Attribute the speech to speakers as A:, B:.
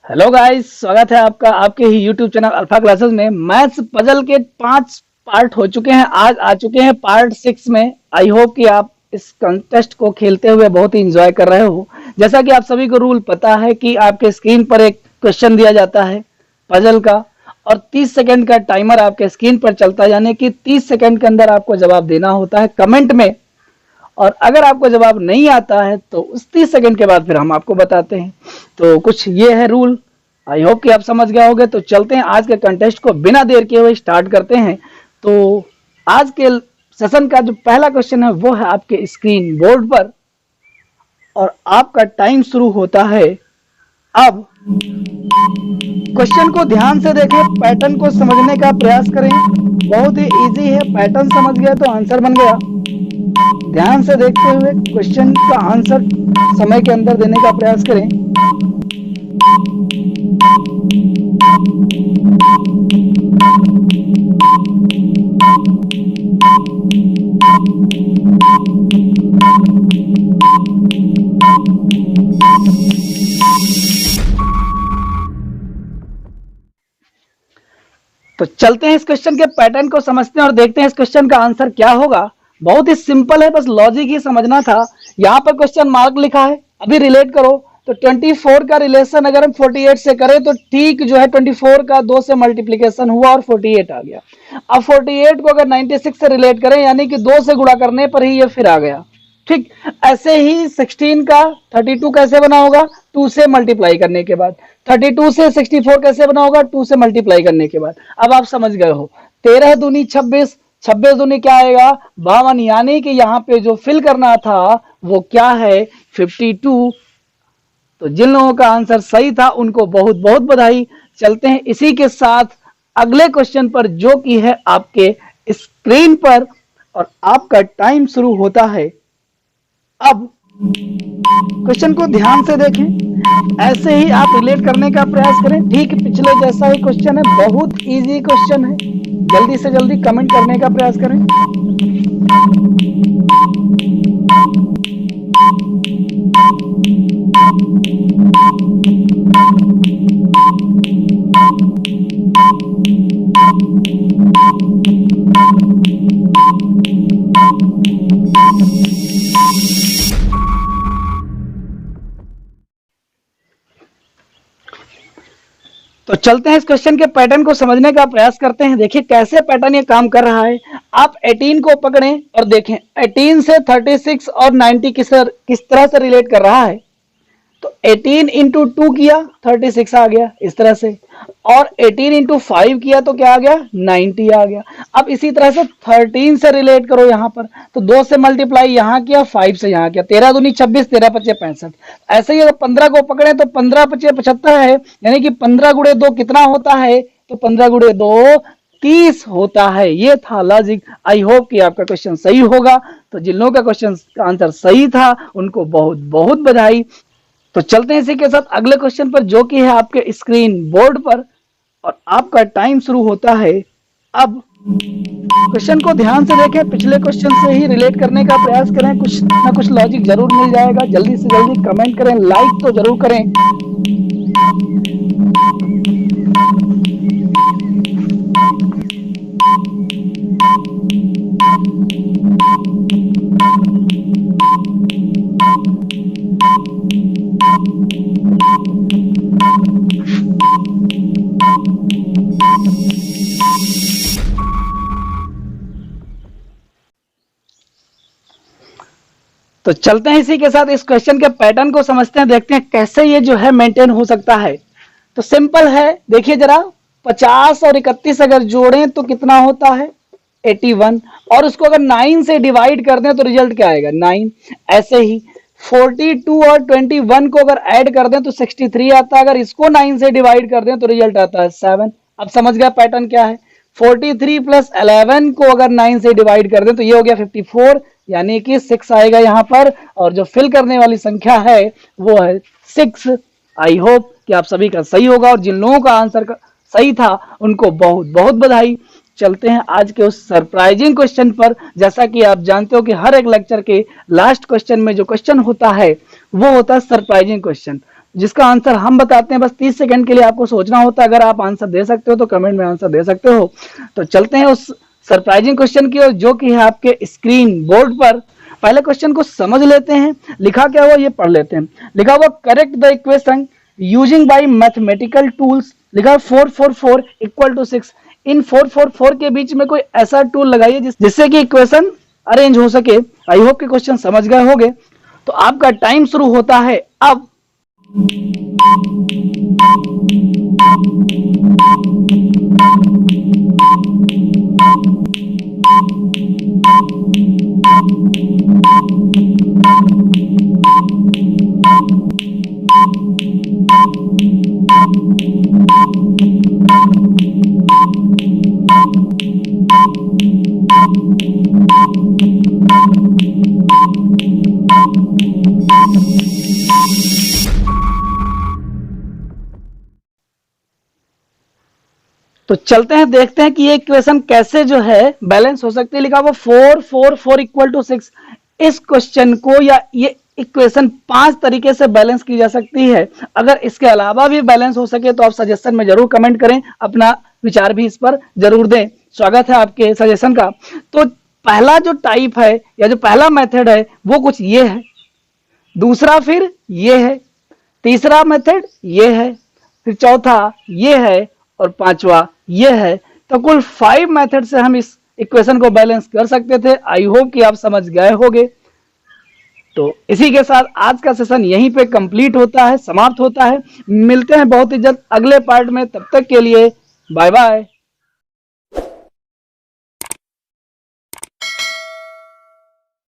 A: Hello guys, स्वागत है आपका आपके ही यूट्यूब चैनल अल्फा क्लासेस में। मैथ्स पजल के 5 पार्ट हो चुके हैं, आज आ चुके हैं पार्ट 6 में। आई होप कि आप इस कंटेस्ट को खेलते हुए बहुत ही इंजॉय कर रहे हो। जैसा कि आप सभी को रूल पता है कि आपके स्क्रीन पर एक क्वेश्चन दिया जाता है पजल का, और 30 सेकंड का टाइमर आपके स्क्रीन पर चलता है, यानी कि 30 सेकंड के अंदर आपको जवाब देना होता है कमेंट में। और अगर आपको जवाब नहीं आता है तो उस 30 सेकंड के बाद फिर हम आपको बताते हैं। तो कुछ ये है रूल। आई होप कि आप समझ गए होंगे। तो चलते हैं आज के कंटेस्ट को बिना देर किए हुए स्टार्ट करते हैं। तो आज के सेशन का जो पहला क्वेश्चन है वो है आपके स्क्रीन बोर्ड पर, और आपका टाइम शुरू होता है अब। क्वेश्चन को ध्यान से देखें, पैटर्न को समझने का प्रयास करें। बहुत ही इजी है, पैटर्न समझ गए तो आंसर बन गया। ध्यान से देखते हुए क्वेश्चन का आंसर समय के अंदर देने का प्रयास करें। तो चलते हैं इस क्वेश्चन के पैटर्न को समझते हैं और देखते हैं इस क्वेश्चन का आंसर क्या होगा। बहुत ही सिंपल है, बस लॉजिक ही समझना था। यहाँ पर क्वेश्चन मार्क लिखा है, अभी रिलेट करो। तो 24 का रिलेशन अगर हम 48 से करें तो ठीक जो है 24 का 2 से मल्टीप्लीकेशन हुआ और 48 आ गया। अब 48 को अगर 96 से रिलेट करें, यानी कि 2 से गुणा करने पर ही ये फिर आ गया। ठीक ऐसे ही 16 का 32 कैसे बना होगा, 2 से मल्टीप्लाई करने के बाद। 32 से 64 कैसे बना होगा, 2 से मल्टीप्लाई करने के बाद। अब आप समझ गए हो। 13 दूनी 26, 26 दूनी क्या आएगा, 52। यानी कि यहाँ पे जो फिल करना था वो क्या है, 52। तो जिन लोगों का आंसर सही था उनको बहुत बहुत बधाई। चलते हैं इसी के साथ अगले क्वेश्चन पर, जो कि है आपके स्क्रीन पर, और आपका टाइम शुरू होता है अब। क्वेश्चन को ध्यान से देखें, ऐसे ही आप रिलेट करने का प्रयास करें। ठीक पिछले जैसा ही क्वेश्चन है, बहुत इजी क्वेश्चन है। जल्दी से जल्दी कमेंट करने का प्रयास करें। तो चलते हैं इस क्वेश्चन के पैटर्न को समझने का प्रयास करते हैं। देखिए कैसे पैटर्न ये काम कर रहा है। आप 18 को पकड़ें और देखें 18 से 36 और 90 किस तरह से रिलेट कर रहा है। तो 18 इंटू 2 किया 36 आ गया इस तरह से, और 18 इंटू 5 किया तो क्या आ गया, 90 आ गया। अब इसी तरह से 13 से रिलेट करो यहाँ पर, तो 2 से मल्टीप्लाई यहाँ किया, 5 से यहाँ किया, 13 दूनी 26, 13 पचे 65। ऐसे ही अगर 15 को पकड़े तो 15 पचे 75 है, यानी कि 15 गुणे 2 कितना होता है, तो 15 गुणे 2 30 होता है। ये था लॉजिक। आई होप कि आपका क्वेश्चन सही होगा। तो जिन लोगों का क्वेश्चन का आंसर सही था उनको बहुत बहुत बधाई। तो चलते हैं इसी के साथ अगले क्वेश्चन पर, जो कि है आपके स्क्रीन बोर्ड पर, और आपका टाइम शुरू होता है अब। क्वेश्चन को ध्यान से देखें, पिछले क्वेश्चन से ही रिलेट करने का प्रयास करें, कुछ ना कुछ लॉजिक जरूर मिल जाएगा। जल्दी से जल्दी कमेंट करें, लाइक तो जरूर करें। तो चलते हैं इसी के साथ इस क्वेश्चन के पैटर्न को समझते हैं, देखते हैं कैसे ये जो है मेंटेन हो सकता है। तो सिंपल है, देखिए जरा, 50 और 31 अगर जोड़ें तो कितना होता है, 81। और उसको अगर 9 से डिवाइड कर दें तो रिजल्ट क्या आएगा, 9। ऐसे ही 42 और 21 को अगर ऐड कर दें तो 63 आता है। अगर इसको 9 से डिवाइड कर दें तो रिजल्ट आता है 7। अब समझ गया पैटर्न क्या है। 43 प्लस 11 को अगर 9 से डिवाइड कर दें तो ये हो गया 54, यानी कि 6 आएगा यहाँ पर। और जो फिल करने वाली संख्या है वो है 6। आई होप कि आप सभी का सही होगा, और जिन लोगों का आंसर का सही था उनको बहुत बहुत बधाई। चलते हैं आज के उस सरप्राइजिंग क्वेश्चन पर। जैसा कि आप जानते हो कि हर एक लेक्चर के लास्ट क्वेश्चन में जो क्वेश्चन होता है वो होता है सरप्राइजिंग क्वेश्चन। जिसका आंसर हम बताते हैं। बस 30 सेकंड के लिए आपको सोचना होता है। अगर आप आंसर दे सकते हो तो कमेंट में आंसर दे सकते हो। तो चलते हैं उस सरप्राइजिंग क्वेश्चन की ओर, जो कि है आपके स्क्रीन बोर्ड पर। पहले क्वेश्चन को समझ लेते हैं, लिखा क्या हुआ ये पढ़ लेते हैं। लिखा हुआ correct the equation using by mathematical tools. लिखा 444 इक्वल टू 6। इन 444 के बीच में कोई ऐसा टूल लगाइए जिससे कि इक्वेशन अरेंज हो सके। आई होप कि क्वेश्चन समझ गए होंगे। तो आपका टाइम शुरू होता है अब। तो चलते हैं, देखते हैं कि ये इक्वेशन कैसे जो है बैलेंस हो सकती है। लिखा हुआ 444 इक्वल टू 6। इस क्वेश्चन को या ये इक्वेशन 5 तरीके से बैलेंस की जा सकती है। अगर इसके अलावा भी बैलेंस हो सके तो आप सजेशन में जरूर कमेंट करें, अपना विचार भी इस पर जरूर दें। स्वागत है आपके सजेशन का। तो पहला जो टाइप है या जो पहला मेथड है वो कुछ ये है, दूसरा फिर ये है, तीसरा मेथड ये है, फिर चौथा ये है और पांचवा ये है। तो कुल 5 मेथड से हम इस इक्वेशन को बैलेंस कर सकते थे। आई होप कि आप समझ गए होंगे। तो इसी के साथ आज का सेशन यहीं पे कंप्लीट होता है, समाप्त होता है। मिलते हैं बहुत ही जल्द अगले पार्ट में। तब तक के लिए बाय बाय।